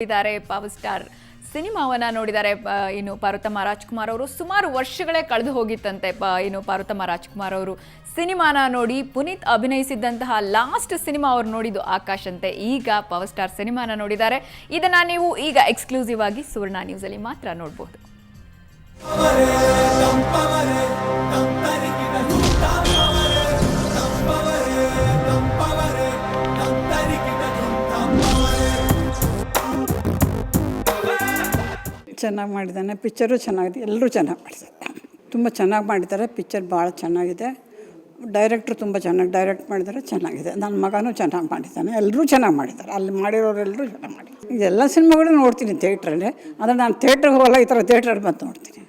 ಇದ್ದಾರೆ power star ಸಿನಿಮಾವನ್ನ ನೋಡಿದ್ದಾರೆ ಇನ್ನು ಪಾರ್ವತಮ್ಮ ರಾಜ್ಕುಮಾರ್ ಅವರು ಸುಮಾರು ವರ್ಷಗಳೇ ಕಳೆದು ಹೋಗಿತ್ತಂತೆ ಇನ್ನು ಪಾರ್ವತಮ್ಮ ರಾಜ್ಕುಮಾರ್ ಅವರು ಸಿನಿಮಾನ ನೋಡಿ ಪುನೀತ್ ಅಭಿನಯಿಸಿದಂತಹ ಲಾಸ್ಟ್ ಸಿನಿಮಾ ಅವರು ನೋಡಿದ್ದು ಆಕಾಶ್ ಅಂತೆ. ಈಗ ಪವರ್ ಸ್ಟಾರ್ ಸಿನಿಮಾನ ನೋಡಿದ್ದಾರೆ. ಇದನ್ನ ನೀವು ಈಗ ಎಕ್ಸ್ಕ್ಲೂಸಿವ್ ಆಗಿ ಸುವರ್ಣ ನ್ಯೂಸ್ ಅಲ್ಲಿ ಮಾತ್ರ ನೋಡಬಹುದು. ಚೆನ್ನಾಗಿ ಮಾಡಿದ್ದಾನೆ. ಪಿಕ್ಚರು ಚೆನ್ನಾಗಿದೆ. ಎಲ್ಲರೂ ಚೆನ್ನಾಗಿ ಮಾಡಿದ್ದಾರೆ. ತುಂಬ ಚೆನ್ನಾಗಿ ಮಾಡಿದ್ದಾರೆ. ಪಿಕ್ಚರ್ ಭಾಳ ಚೆನ್ನಾಗಿದೆ. ಡೈರೆಕ್ಟ್ರು ತುಂಬ ಚೆನ್ನಾಗಿ ಡೈರೆಕ್ಟ್ ಮಾಡಿದ್ದಾರೆ. ಚೆನ್ನಾಗಿದೆ. ನನ್ನ ಮಗನೂ ಚೆನ್ನಾಗಿ ಮಾಡಿದ್ದಾನೆ. ಎಲ್ಲರೂ ಚೆನ್ನಾಗಿ ಮಾಡಿದ್ದಾರೆ. ಅಲ್ಲಿ ಮಾಡಿರೋರೆಲ್ಲರೂ ಚೆನ್ನಾಗಿ ಮಾಡಿದ್ದಾರೆ. ಇದೆಲ್ಲ ಸಿನಿಮಾಗಳು ನೋಡ್ತೀನಿ ಥಿಯೇಟ್ರಲ್ಲಿ. ಆದರೆ ನಾನು ಥಿಯೇಟ್ರಿಗೆ ಹೋಗಲ್ಲ, ಈ ಥರ ಥಿಯೇಟ್ರಲ್ಲಿ ಬಂದು ನೋಡ್ತೀನಿ.